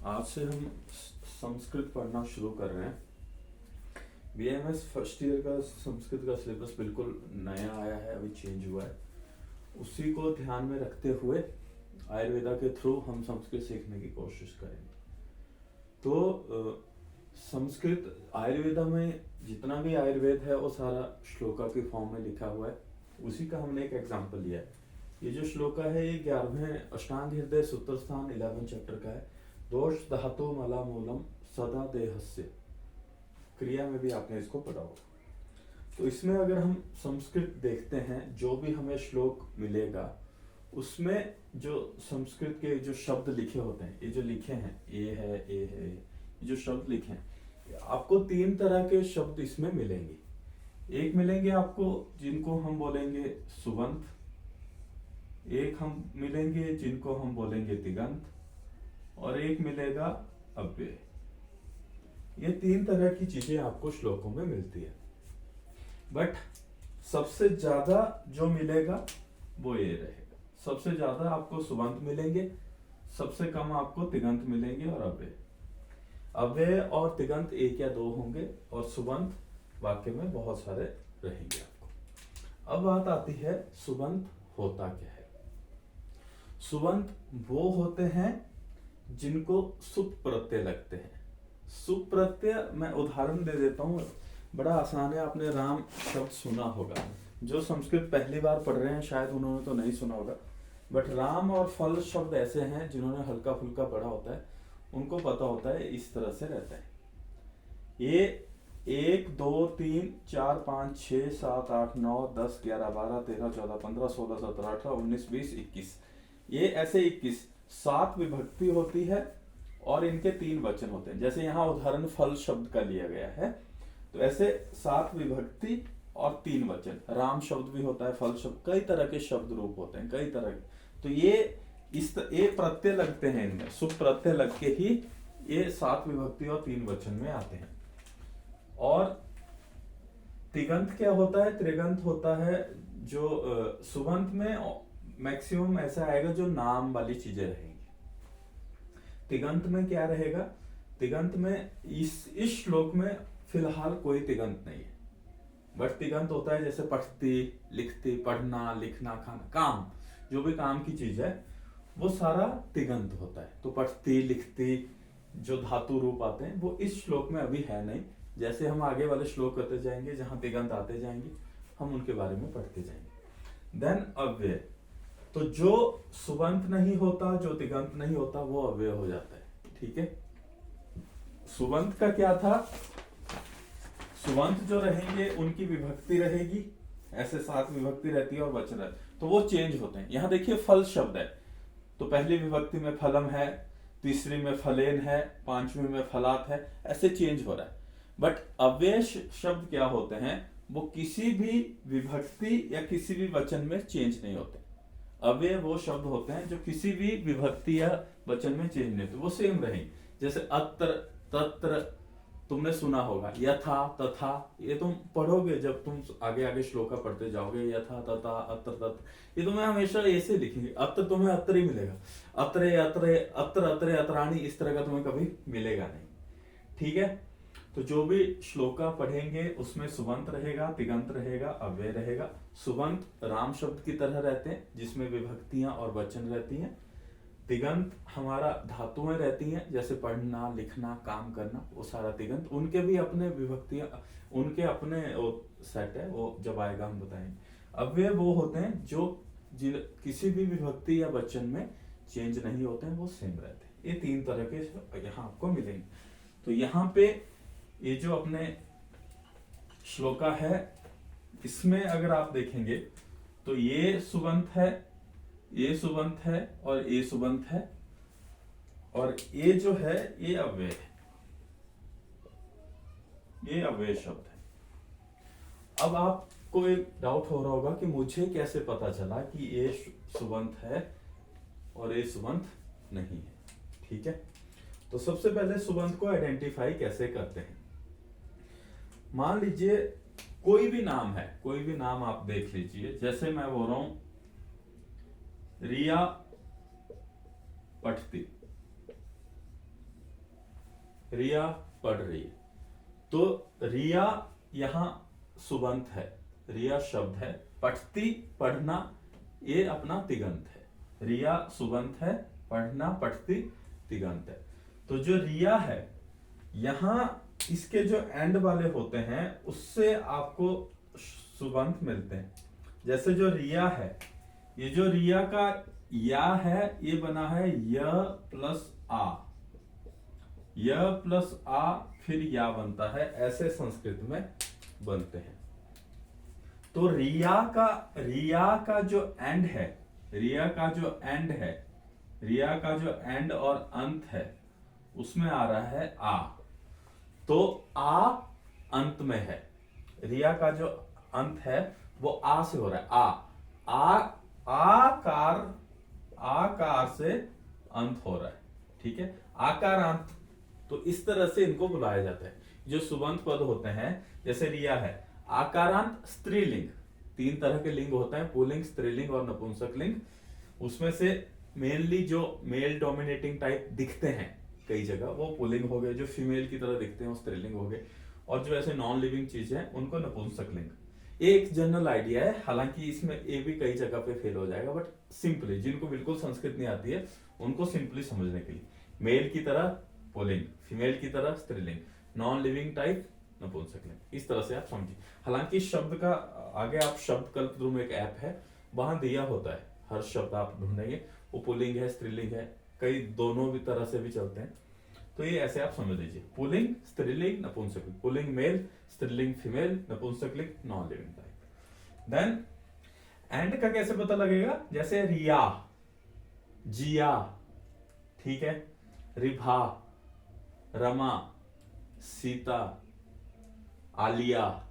आज से हम संस्कृत पढ़ना शुरू कर रहे हैं। बीएमएस फर्स्ट ईयर का संस्कृत का सिलेबस बिल्कुल नया आया है, अभी चेंज हुआ है। उसी को ध्यान में रखते हुए आयुर्वेदा के थ्रू हम संस्कृत सीखने की कोशिश करेंगे। तो संस्कृत आयुर्वेदा में जितना भी आयुर्वेद है वो सारा श्लोका के फॉर्म में लिखा हुआ है। उसी का हमने एक एग्जाम्पल लिया है। ये जो श्लोका है ये 11वें अष्टांग हृदय सूत्र स्थान 11 चैप्टर का है। दोष धातु मला मूलम सदा देहस्य, क्रिया में भी आपने इसको पढ़ा होगा। तो इसमें अगर हम संस्कृत देखते हैं, जो भी हमें श्लोक मिलेगा उसमें जो संस्कृत के जो शब्द लिखे होते हैं, ये जो लिखे हैं ए है, ये जो शब्द लिखे हैं, आपको 3 तरह के शब्द इसमें मिलेंगे। एक मिलेंगे आपको जिनको हम बोलेंगे सुबंत, एक हम मिलेंगे जिनको हम बोलेंगे तिगंत, और एक मिलेगा अव्यय। ये 3 तरह की चीजें आपको श्लोकों में मिलती है। बट सबसे ज्यादा जो मिलेगा वो ये रहेगा। सबसे ज्यादा आपको सुबंत मिलेंगे, सबसे कम आपको तिगंत मिलेंगे और अव्यय। अव्यय और तिगंत 1 या 2 होंगे और सुबंत वाक्य में बहुत सारे रहेंगे आपको। अब बात आती है सुबंत होता क्या है। सुबंत वो होते हैं जिनको सुप प्रत्यय लगते हैं। सुप प्रत्यय मैं उदाहरण दे देता हूँ, बड़ा आसान है। आपने राम शब्द सुना होगा। जो संस्कृत पहली बार पढ़ रहे हैं शायद उन्होंने तो नहीं सुना होगा, बट राम और फल शब्द ऐसे हैं जिन्होंने हल्का फुल्का पढ़ा होता है, उनको पता होता है इस तरह से रहता है। ये 1 2 3 4 5 6 7 8 9 10 11 12 13 14 15 16 17 18 19 20 21, ये ऐसे 21 7 विभक्ति होती है और इनके 3 वचन होते हैं। जैसे यहाँ उदाहरण फल शब्द का लिया गया है, तो ऐसे 7 विभक्ति और 3 वचन। राम शब्द भी होता है, फल शब्द, कई तरह के शब्द रूप होते हैं, कई तरह के। तो ये प्रत्यय लगते हैं, इनमें सुप प्रत्यय लग के ही ये 7 विभक्ति और 3 वचन में आते हैं। और तिगंत क्या होता है? त्रिगंत होता है जो सुबंत में मैक्सिमम ऐसा आएगा जो नाम वाली चीजें रहेंगी। तिगंत में क्या रहेगा? तिगंत में इस श्लोक में फिलहाल कोई तिगंत नहीं है। बट तिगंत होता है जैसे पढ़ती, लिखती, पढ़ना, लिखना, खाना, काम, जो भी काम की चीज है वो सारा तिगंत होता है। तो पढ़ती, लिखती जो धातु रूप आते हैं वो इस श्लोक में अभी है नहीं। जैसे हम आगे वाले श्लोक करते जाएंगे जहां तिगंत आते जाएंगे, हम उनके बारे में पढ़ते जाएंगे। देन अव्यय, तो जो सुबंत नहीं होता, जो तिगंत नहीं होता, वो अव्यय हो जाता है। ठीक है। सुबंत का क्या था? सुबंत जो रहेंगे उनकी विभक्ति रहेगी, ऐसे 7 विभक्ति रहती है और वचन रहते, तो वो चेंज होते हैं। यहां देखिए फल शब्द है, तो पहली विभक्ति में फलम है, तीसरी में फलेन है, 5वीं में फलात है, ऐसे चेंज हो रहा है। बट अव्यय शब्द क्या होते हैं? वो किसी भी विभक्ति या किसी भी वचन में चेंज नहीं होते। अव्यय वो शब्द होते हैं जो किसी भी विभक्ति या वचन में चेंज नहीं होते, वो सेम रहेंगे। जैसे अत्र, तत्र, तुमने सुना होगा, यथा, तथा, ये तुम पढ़ोगे जब तुम आगे आगे श्लोका पढ़ते जाओगे। यथा, तथा, अत्र, तत्र, ये तुम्हें हमेशा ऐसे लिखेंगे। अत्र तुम्हें अत्र ही मिलेगा, अत्रे, अत्रे, अत्र, अत्रे, अत्राणी, इस तरह का तुम्हें कभी मिलेगा नहीं। ठीक है। तो जो भी श्लोका पढ़ेंगे उसमें सुबंत रहेगा, तिगंत रहेगा, अव्यय रहेगा। सुबंत राम शब्द की तरह रहते हैं जिसमें विभक्तियां और वचन रहती हैं। तिगंत हमारा धातुएं रहती हैं, जैसे पढ़ना, लिखना, काम करना, वो सारा तिगंत। उनके भी अपने विभक्तियां, उनके अपने सेट है, वो जब आएगा हम बताएंगे। अव्यय वो होते हैं जो किसी भी विभक्ति या वचन में चेंज नहीं होते हैं, वो सेम रहते हैं। ये 3 तरह के यहाँ आपको मिलेंगे। तो यहाँ पे ये जो अपने श्लोका है, इसमें अगर आप देखेंगे तो ये सुबंत है, ये सुबंत है और ये सुबंत है, और ये जो है ये अव्यय है, ये अव्यय शब्द है। अब आपको एक डाउट हो रहा होगा कि मुझे कैसे पता चला कि ये सुबंत है और ये सुबंत नहीं है। ठीक है। तो सबसे पहले सुबंत को आइडेंटिफाई कैसे करते हैं? मान लीजिए कोई भी नाम है, कोई भी नाम आप देख लीजिए। जैसे मैं बोल रहा हूं रिया पठती, रिया पढ़ रही है। तो रिया यहाँ सुबंत है, रिया शब्द है, पठती पढ़ना ये अपना तिगंत है। रिया सुबंत है, पढ़ना पठती तिगंत है। तो जो रिया है यहाँ इसके जो एंड वाले होते हैं उससे आपको सुबंत मिलते हैं। जैसे जो रिया है, ये जो रिया का या है ये बना है य प्लस आ, य प्लस आ फिर या बनता है, ऐसे संस्कृत में बनते हैं। तो रिया का जो एंड है, रिया का जो एंड है, रिया का जो एंड और अंत है उसमें आ रहा है आ। तो आ अंत में है, रिया का जो अंत है वो आ से हो रहा है। आकार से अंत हो रहा है, ठीक है, आकारांत। तो इस तरह से इनको बुलाया जाता है। जो सुबंत पद होते हैं जैसे रिया है, आकारांत स्त्रीलिंग, 3 तरह के लिंग होते हैं, पुल्लिंग, स्त्रीलिंग और नपुंसक लिंग। उसमें से मेनली जो मेल डोमिनेटिंग टाइप दिखते हैं कई जगह वो पुल्लिंग हो गए, जो फीमेल की तरह दिखते हैं वो स्त्रीलिंग हो गए, और जो ऐसे नॉन लिविंग चीजें हैं उनको नपुंसक लिंग। एक जनरल आइडिया है, हालांकि इसमें ये भी कई जगह पे फेल हो जाएगा, बट सिंपली जिनको बिल्कुल संस्कृत नहीं आती है उनको सिंपली समझने के लिए, मेल की तरह पुल्लिंग, फीमेल की तरह स्त्रीलिंग, नॉन लिविंग टाइप नपुंसक लिंग, इस तरह से आप समझिए। हालांकि शब्द का आगे आप शब्द कल्पद्रुम एक ऐप है, वहां दिया होता है, हर शब्द आप ढूंढेंगे वो पुल्लिंग है स्त्रीलिंग है, कई दोनों भी तरह से भी चलते हैं। तो ये ऐसे आप समझ लीजिए, पुल्लिंग, स्त्रीलिंग, नपुंसकलिंग, पुल्लिंग मेल, स्त्रीलिंग फीमेल, नपुंसकलिंग non living type. Then end का कैसे पता लगेगा? जैसे रिया, जिया, ठीक है, रिभा, रमा, सीता, आलिया,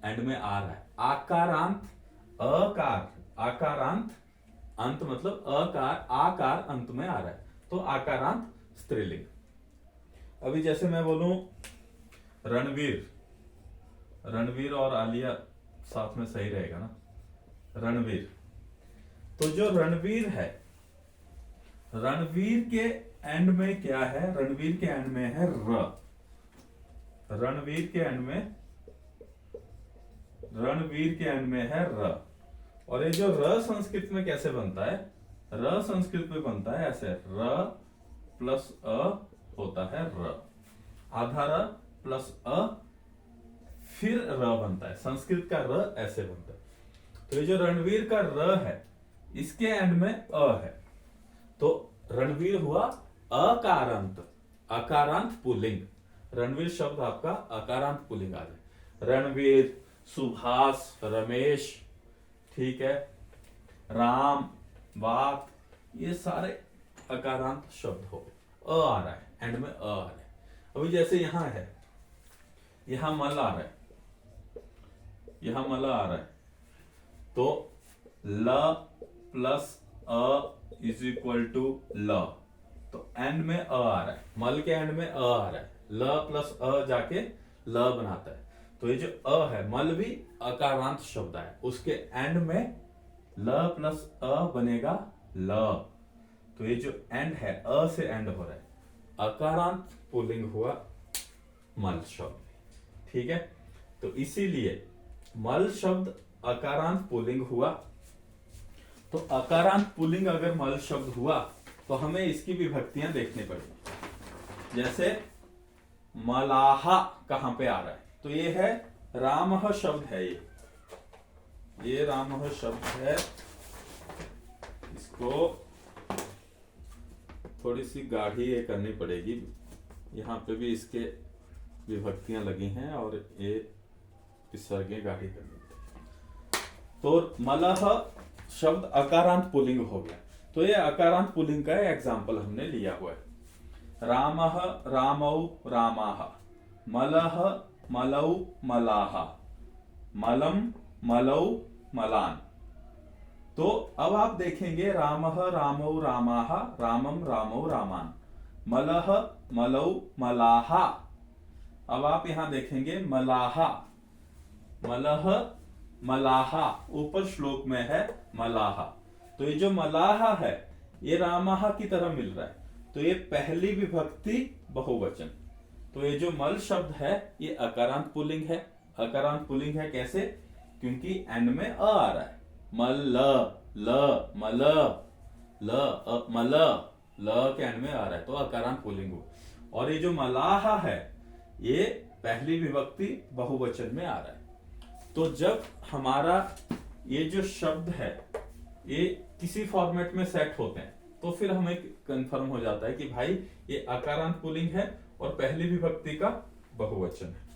एंड में आ रहा है आकारांत, आकारांत अंत मतलब आकार अंत में आ रहा है, तो आकारांत स्त्रीलिंग। अभी जैसे मैं बोलूं रणवीर और आलिया साथ में सही रहेगा ना, रणवीर। तो जो रणवीर है, रणवीर के एंड में क्या है? रणवीर के एंड में है र, रणवीर के एंड में है र। और ये जो र संस्कृत में कैसे बनता है? र संस्कृत में बनता है ऐसे, र प्लस अ होता है र, आधा र प्लस अ फिर र बनता है। संस्कृत का र ऐसे बनता है। तो ये जो रणवीर का र है इसके एंड में अ है, तो रणवीर हुआ अकारांत, अकारांत पुल्लिंग। रणवीर शब्द आपका अकारांत पुल्लिंग आ जाए। रणवीर, सुभाष, रमेश, ठीक है, राम, बात, ये सारे अकारांत शब्द हो गए। अ आ रहा है, एंड में अ आ रहा है। अभी जैसे यहां है, यहां मल आ रहा है, यहां मल आ रहा है, तो ल प्लस अ इज इक्वल टू ल, तो एंड में अ आ रहा है, मल के एंड में अ आ रहा है, ल प्लस अ जाके ल बनाता है। तो ये जो अ है, मल भी अकारांत शब्द है, उसके एंड में ल प्लस अ बनेगा ल। तो ये जो एंड है अ से एंड हो रहा है, अकारांत पुल्लिंग हुआ मल शब्द, ठीक है। तो इसीलिए मल शब्द अकारांत पुल्लिंग हुआ। तो अकारांत पुल्लिंग अगर मल शब्द हुआ तो हमें इसकी विभक्तियां देखनी पड़ेगी। जैसे मलाहा कहां पे आ रहा है? तो ये है रामः शब्द है, ये रामः शब्द है। इसको थोड़ी सी गाढ़ी ये करनी पड़ेगी, यहाँ पे भी इसके विभक्तियां लगी हैं और ये विसर्गें गाढ़ी करनी पड़ेगी। तो मलह शब्द अकारांत पुल्लिंग हो गया। तो ये अकारांत पुल्लिंग का एग्जाम्पल हमने लिया हुआ है। रामः, रामौ, रामाः, मलः, मलौ, मलाः, मलम, मलौ, मलान। तो अब आप देखेंगे रामः, रामौ, रामाः, रामम, रामौ, रामान, मलः, मलौ, मलाः। अब आप यहां देखेंगे मलाहा, मलह, मलाहा, ऊपर श्लोक में है मलाहा। तो ये जो मलाहा है ये रामाहा की तरह मिल रहा है। तो ये पहली विभक्ति बहुवचन, तो ये जो मल शब्द है ये अकारांत पुल्लिंग है। अकारांत पुल्लिंग है कैसे? क्योंकि एंड में अ आ रहा है। मल ल मल मल ल के एंड में आ रहा है तो अकारांत पुल्लिंग हो। और ये जो मलाहा है ये पहली विभक्ति बहुवचन में आ रहा है। तो जब हमारा ये जो शब्द है ये किसी फॉर्मेट में सेट होते हैं तो फिर हमें कंफर्म हो जाता है कि भाई ये अकारांत पुल्लिंग है और पहली विभक्ति का बहुवचन है।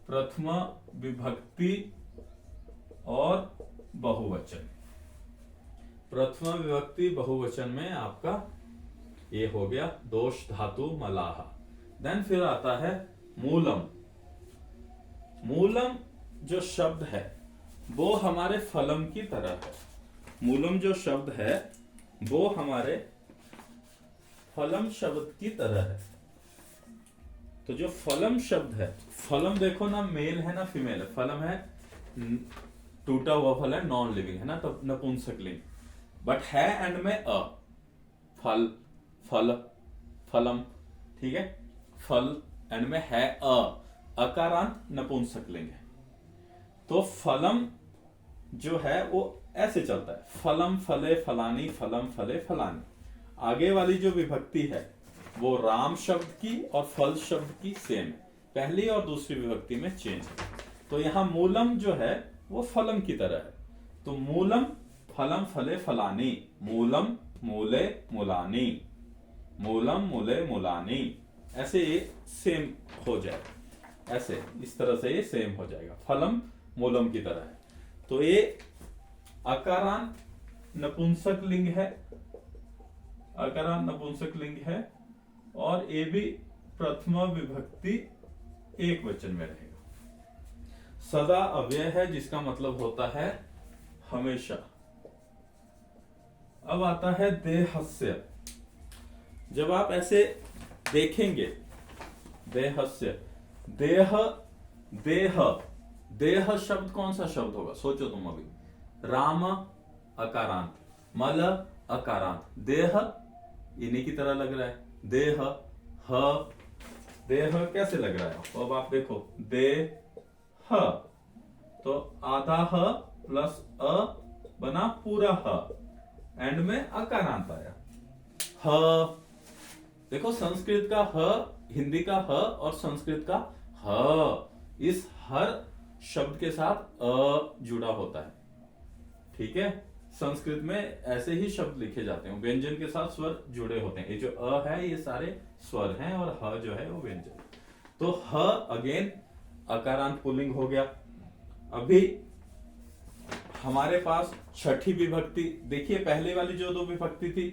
प्रथमा विभक्ति और बहुवचन, प्रथमा विभक्ति बहुवचन में आपका ये हो गया दोष धातु मलाहा। देन फिर आता है मूलम। मूलम जो शब्द है वो हमारे फलम की तरह है। मूलम जो शब्द है वो हमारे फलम शब्द की तरह है। तो जो फलम शब्द है, फलम देखो ना मेल है ना फीमेल है। फलम है टूटा हुआ फल है, नॉन लिविंग है ना, तो नपुंसकलिंग। बट है एंड में अ, फल फल फलम, ठीक है। फल एंड में है अ, अकारांत नपुंसकलिंग है। तो फलम जो है वो ऐसे चलता है, फलम फले फलानी, फलम फले फलानी। आगे वाली जो विभक्ति है वो राम शब्द की और फल शब्द की सेम है, पहली और दूसरी विभक्ति में चेंज है। तो यहां मूलम जो है वो फलम की तरह है। तो मूलम फलम फले फलानी, मूलम मूले मुलानी, मूलम मूले मुलानी, ऐसे ये सेम हो जाएगा। ऐसे इस तरह से ये सेम हो जाएगा, फलम मूलम की तरह है। तो ये अकारांत नपुंसक लिंग है, अकारांत नपुंसक लिंग है और ये भी प्रथमा विभक्ति एक वचन में रहेगा। सदा अव्यय है जिसका मतलब होता है हमेशा। अब आता है देहस्य। जब आप ऐसे देखेंगे देहस्य, देह देह देह शब्द कौन सा शब्द होगा? सोचो तुम अभी। राम अकारांत, मल अकारांत, देह इन्हीं की तरह लग रहा है। देह ह, देह कैसे लग रहा है? अब आप देखो दे ह, तो आधा ह प्लस अ बना पूरा ह, एंड में अकारांत आया ह। देखो संस्कृत का ह, हिंदी का ह और संस्कृत का ह, इस हर शब्द के साथ अ जुड़ा होता है, ठीक है। संस्कृत में ऐसे ही शब्द लिखे जाते हैं, व्यंजन के साथ स्वर जुड़े होते हैं। ये जो अ है ये सारे स्वर हैं और ह जो है वो व्यंजन। तो ह अगेन अकारांत पुल्लिंग हो गया। अभी हमारे पास छठी विभक्ति देखिए, पहले वाली जो दो विभक्ति थी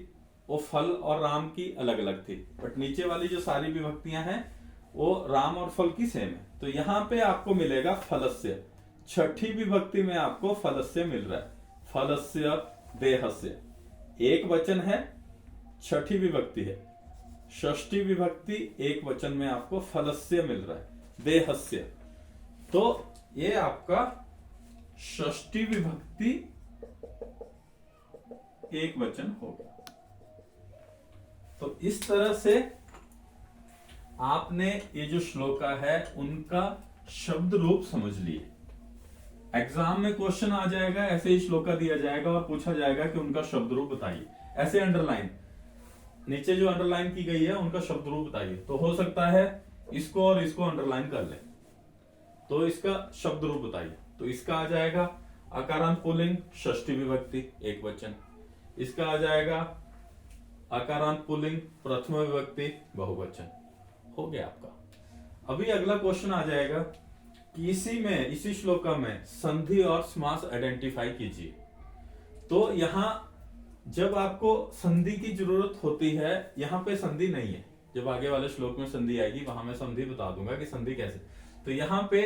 वो फल और राम की अलग अलग थी, बट नीचे वाली जो सारी विभक्तियां हैं वो राम और फल की सेम है। तो यहां पे आपको मिलेगा फलस्य। छठी विभक्ति में आपको फलस्य मिल रहा है, फलस्य देहस्य। एक वचन है, छठी विभक्ति है। षष्ठी विभक्ति एक वचन में आपको फलस्य मिल रहा है, देहस्य। तो ये आपका षष्ठी विभक्ति एक वचन हो गया। तो इस तरह से आपने ये जो श्लोका है उनका शब्द रूप समझ लिए। एग्जाम में क्वेश्चन आ जाएगा, ऐसे ही श्लोका दिया जाएगा और पूछा जाएगा कि उनका शब्द रूप बताइए। ऐसे अंडरलाइन, नीचे जो अंडरलाइन की गई है उनका शब्द रूप बताइए। तो हो सकता है इसको और इसको अंडरलाइन कर ले, तो इसका शब्द रूप बताइए। तो इसका आ जाएगा अकारांत पुल्लिंग षष्ठी विभक्ति एक वचन, इसका आ जाएगा अकारांत पुल्लिंग प्रथमा विभक्ति बहुवचन। हो गया आपका। अभी अगला क्वेश्चन आ जाएगा कि इसी श्लोका में संधि और समास आइडेंटिफाई कीजिए। तो यहां जब आपको संधि की जरूरत होती है, यहां पे संधि नहीं है। जब आगे वाले श्लोक में संधि आएगी वहां मैं संधि बता दूंगा कि संधि कैसे। तो यहां पे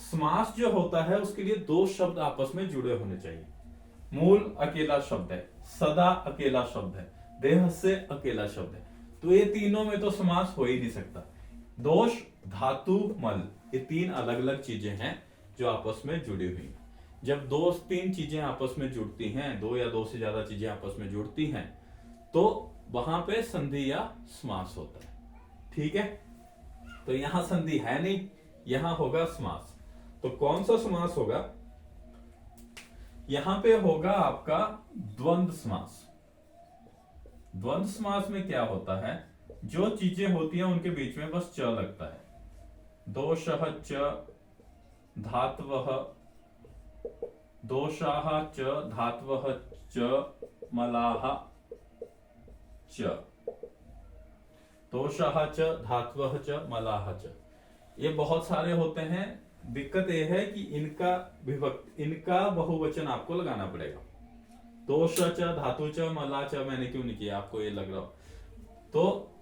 समास जो होता है उसके लिए दो शब्द आपस में जुड़े होने चाहिए। मूल अकेला शब्द है, सदा अकेला शब्द है, देह से अकेला शब्द है। तो ये तीनों में तो समास हो ही नहीं सकता। दोष धातु मल, ये तीन अलग अलग चीजें हैं जो आपस में जुड़ी हुई हैं। जब दो तीन चीजें आपस में जुड़ती हैं, दो या दो से ज्यादा चीजें आपस में जुड़ती हैं, तो वहां पे संधि या समास होता है, ठीक है, तो यहां संधि है नहीं, यहां होगा समास। तो कौन सा समास होगा? यहां पे होगा आपका द्वंद्व समास। द्वंद्व समास में क्या होता है, जो चीजें होती हैं उनके बीच में बस च लगता है। दोषः च धातवः, दोषाः च धातवः च मलाः च, दोषाः च धातवः च मलाः च। ये बहुत सारे होते हैं। दिक्कत ये है कि इनका बहुवचन आपको लगाना पड़ेगा। दोष च धातु च मला च मैंने क्यों नहीं किया, आपको ये लग रहा हो। तो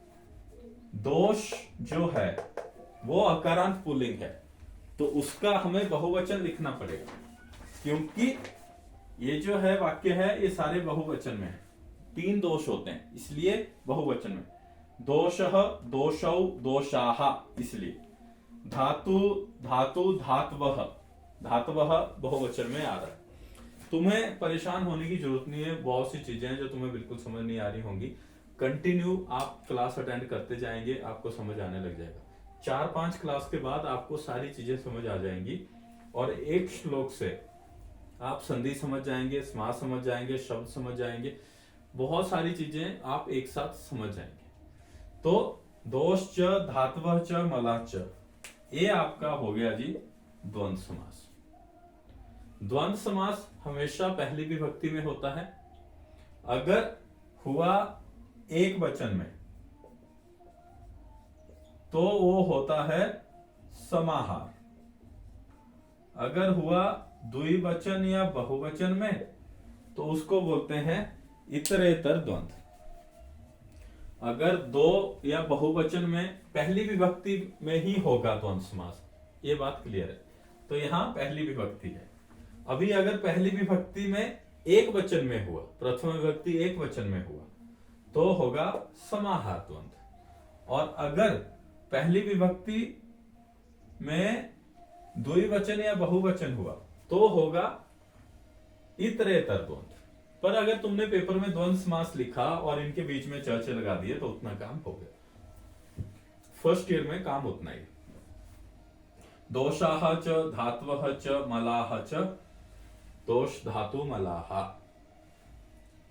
दोष जो है वो अकारांत पुल्लिंग है, तो उसका हमें बहुवचन लिखना पड़ेगा, क्योंकि ये जो है वाक्य है ये सारे बहुवचन में है। 3 दोष होते हैं इसलिए बहुवचन में। दोषः, दोषौ, दोषाः, इसलिए धातु, धातु, धातवः, धातवः बहुवचन में आ रहा है। तुम्हें परेशान होने की जरूरत नहीं है, बहुत सी चीजें हैं जो तुम्हें बिल्कुल समझ नहीं आ रही होंगी। कंटिन्यू आप क्लास अटेंड करते जाएंगे, आपको समझ आने लग जाएगा। 4-5 क्लास के बाद आपको सारी चीजें समझ आ जाएंगी और एक श्लोक से आप संधि समझ जाएंगे, समास समझ जाएंगे, शब्द समझ जाएंगे, बहुत सारी चीजें आप एक साथ समझ जाएंगे। तो दोष च धातवः च मला च, ये आपका हो गया जी द्वंद्व समास। द्वंद्व समास हमेशा पहली विभक्ति में होता है। अगर हुआ एक वचन में तो वो होता है समाहार। अगर हुआ द्विवचन या बहुवचन में तो उसको बोलते हैं इतरेतर द्वंद्व। अगर दो या बहुवचन में पहली विभक्ति में ही होगा द्वंद्व समास, ये बात क्लियर है। तो यहां पहली विभक्ति है। अभी अगर पहली विभक्ति में एक वचन में हुआ, प्रथम विभक्ति एक वचन में हुआ, तो होगा समाहार द्वंद्व। और अगर पहली विभक्ति में द्विवचन या बहुवचन हुआ तो होगा इतरेतर द्वंद्व। पर अगर तुमने पेपर में द्वंद्व समास लिखा और इनके बीच में च लगा दिए तो उतना काम हो गया। फर्स्ट ईयर में काम उतना ही। दोषाः च धातवः च मलाः च, दोष धातु मलाः,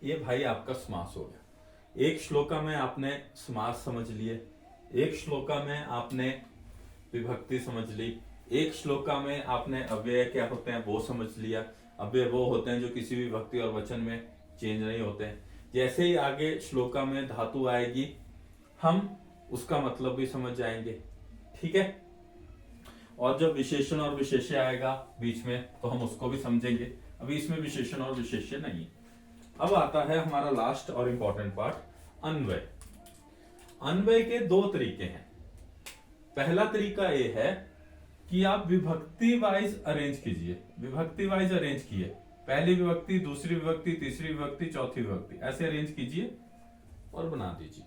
ये भाई आपका समास हो गया। एक श्लोका में आपने समास समझ लिए, एक श्लोका में आपने विभक्ति समझ ली, एक श्लोका में आपने अव्यय क्या होते हैं वो समझ लिया। अव्यय वो होते हैं जो किसी भी विभक्ति और वचन में चेंज नहीं होते हैं। जैसे ही आगे श्लोका में धातु आएगी हम उसका मतलब भी समझ जाएंगे, ठीक है। और जब विशेषण और विशेष्य आएगा बीच में तो हम उसको भी समझेंगे। अभी इसमें विशेषण और विशेष्य नहीं है। अब आता है हमारा लास्ट और इंपॉर्टेंट पार्ट, अन्वय। अन्वय के 2 तरीके हैं। पहला तरीका ये है कि आप विभक्ति वाइज अरेंज कीजिए। विभक्ति वाइज अरेंज किए, पहली विभक्ति, दूसरी विभक्ति, तीसरी विभक्ति, चौथी विभक्ति, ऐसे अरेंज कीजिए और बना दीजिए।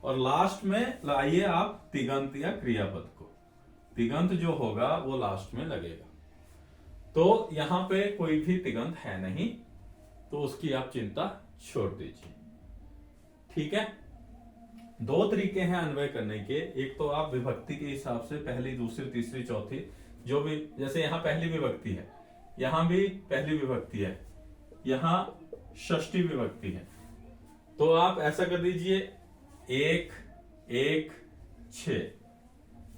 और लास्ट में लाइए आप तिगंत या क्रियापद को। तिगंत जो होगा वो लास्ट में लगेगा। तो यहां पे कोई भी तिगंत है नहीं, तो उसकी आप चिंता छोड़ दीजिए, ठीक है। 2 तरीके हैं अन्वय करने के। एक तो आप विभक्ति के हिसाब से पहली, दूसरी, तीसरी, चौथी, जो भी, जैसे यहां पहली विभक्ति है, यहां भी पहली विभक्ति है, यहां षष्ठी विभक्ति है, तो आप ऐसा कर दीजिए 1, 1, 6,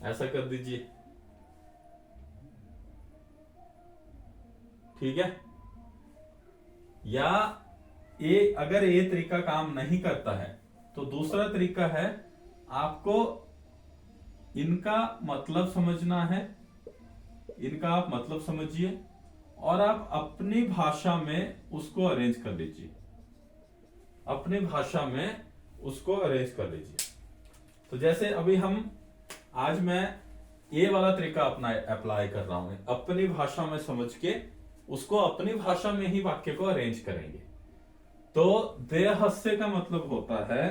ऐसा कर दीजिए, ठीक है। या अगर ये तरीका काम नहीं करता है तो दूसरा तरीका है, आपको इनका मतलब समझना है, इनका आप मतलब समझिए और आप अपनी भाषा में उसको अरेंज कर लीजिए, अपनी भाषा में उसको अरेंज कर लीजिए। तो जैसे अभी आज मैं ये वाला तरीका अपना अप्लाई कर रहा हूं, अपनी भाषा में समझ के उसको अपनी भाषा में ही वाक्य को अरेंज करेंगे। तो देहस्य का मतलब होता है,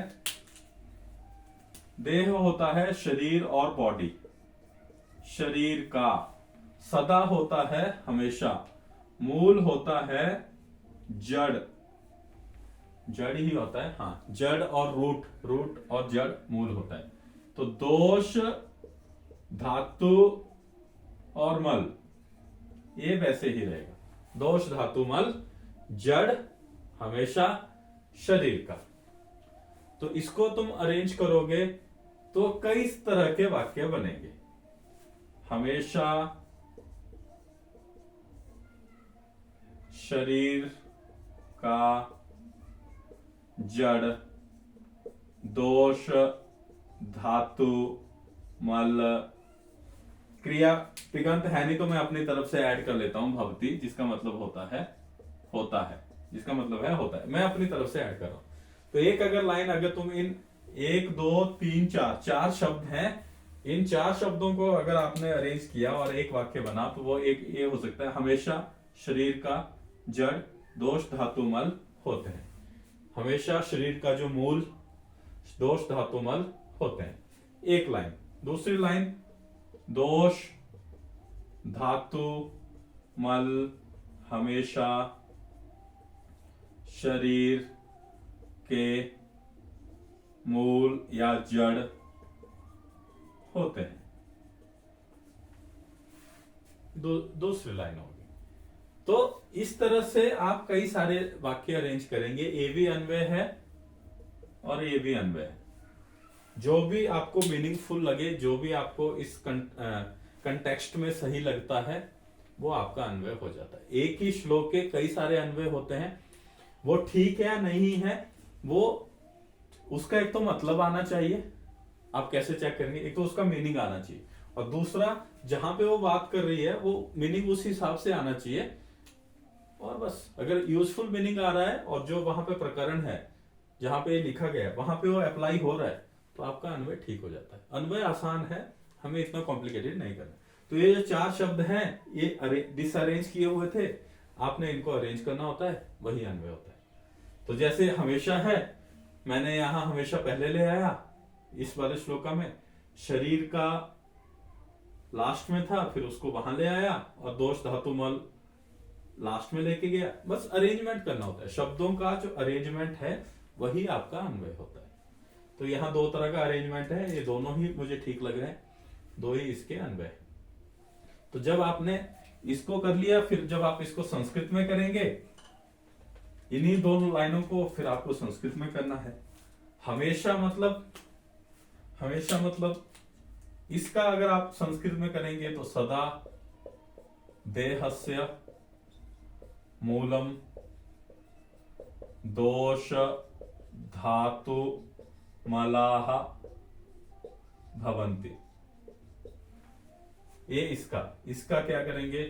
देह होता है शरीर और बॉडी, शरीर का। सदा होता है हमेशा। मूल होता है जड़, जड़ ही होता है, हाँ, जड़ और रूट, रूट और जड़ मूल होता है। तो दोष, धातु और मल, ये वैसे ही रहेगा। दोष, धातु, मल, जड़, हमेशा, शरीर का। तो इसको तुम अरेंज करोगे तो कई तरह के वाक्य बनेंगे। हमेशा शरीर का, जड़, दोष, धातु, मल, क्रिया तिगंत है नहीं तो मैं अपनी तरफ से ऐड कर लेता हूं भवती, जिसका मतलब होता है, जिसका मतलब है होता है, मैं अपनी तरफ से ऐड कर रहा हूं। तो एक अगर लाइन, अगर तुम इन 1 2 3 4 शब्द हैं, इन 4 शब्दों को अगर आपने अरेंज किया और एक वाक्य बना, तो वो एक ये हो सकता है, हमेशा शरीर का, जड़, दोष, धातु, मल होते हैं। हमेशा शरीर का जो मूल, दोष, धातु, मल होते हैं, एक लाइन। दूसरी लाइन, दोष, धातु, मल, हमेशा शरीर के मूल या जड़ होते हैं। दूसरी लाइन होगी। तो इस तरह से आप कई सारे वाक्य अरेंज करेंगे। ए भी अन्वय है और ये भी अन्वय है। जो भी आपको मीनिंगफुल लगे, जो भी आपको इस कंटेक्स्ट में सही लगता है, वो आपका अन्वय हो जाता है। एक ही श्लोक के कई सारे अन्वय होते हैं, वो ठीक है या नहीं है, वो उसका एक तो मतलब आना चाहिए। आप कैसे चेक करेंगे? एक तो उसका मीनिंग आना चाहिए, और दूसरा जहां पे वो बात कर रही है वो मीनिंग उस हिसाब से आना चाहिए। और बस अगर यूजफुल मीनिंग आ रहा है और जो वहां पे प्रकरण है जहां पे लिखा गया है वहां पे वो अप्लाई हो रहा है, तो आपका अन्वय ठीक हो जाता है। अन्वय आसान है, हमें इतना कॉम्प्लिकेटेड नहीं करना। तो ये जो 4 शब्द हैं, ये डिसअरेंज किए हुए थे, आपने इनको अरेंज करना होता है, वही अन्वय होता है। तो जैसे हमेशा है, मैंने यहां हमेशा पहले ले आया, इस वाले श्लोका में शरीर का लास्ट में था, फिर उसको वहां ले आया, और दोष, धातु, मल लास्ट में लेके गया। बस अरेंजमेंट करना होता है, शब्दों का जो अरेंजमेंट है वही आपका अन्वय होता है। तो यहाँ 2 तरह का अरेंजमेंट है, ये दोनों ही मुझे ठीक लग रहे हैं, 2 ही इसके अन्वय। तो जब आपने इसको कर लिया, फिर जब आप इसको संस्कृत में करेंगे, इन्हीं दोनों लाइनों को फिर आपको संस्कृत में करना है। हमेशा मतलब इसका अगर आप संस्कृत में करेंगे तो सदा देहस्य मूलम दोष धातु मलाह भवन्ति। ये इसका क्या करेंगे?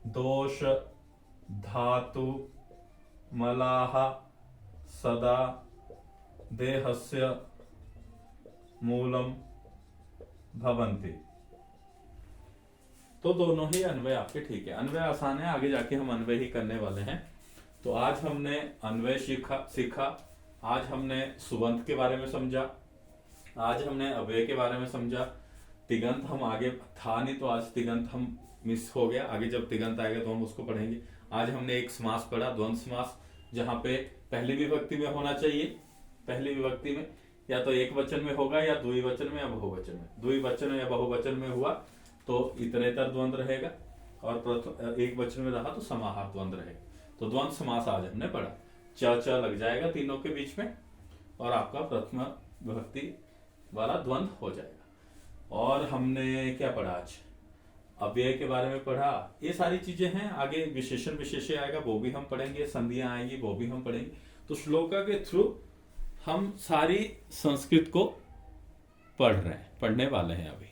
दोष धातु मलाह सदा देहस्य मूलम भवन्ति। तो दोनों ही अन्वय आपके ठीक है। अन्वय आसान है, आगे जाके हम अन्वय ही करने वाले हैं। तो आज हमने अन्वय सीखा, आज हमने सुबंत के बारे में समझा, आज हमने अव्यय के बारे में समझा। तिगंत हम आगे था नहीं, तो आज तिगंत हम मिस हो गया, आगे जब तिगंत आएगा तो हम उसको पढ़ेंगे। आज हमने एक समास पढ़ा, द्वंद्व समास, जहां पे पहली विभक्ति में होना चाहिए। पहली विभक्ति में या तो एक वचन में होगा, या द्विवचन में या बहुवचन में। द्विवचन या बहुवचन में हुआ तो इतरेतर द्वंद्व रहेगा, और एक वचन में रहा तो समाहार द्वंद्व रहेगा। तो द्वंद्व समास आज हमने पढ़ा। च लग जाएगा तीनों के बीच में, और आपका प्रथम विभक्ति वाला द्वंद्व हो जाएगा। और हमने क्या पढ़ा आज? अव्यय के बारे में पढ़ा। ये सारी चीजें हैं। आगे विशेषण विशेष्य आएगा, वो भी हम पढ़ेंगे। संधियां आएंगी, वो भी हम पढ़ेंगे। तो श्लोका के थ्रू हम सारी संस्कृत को पढ़ने वाले हैं अभी।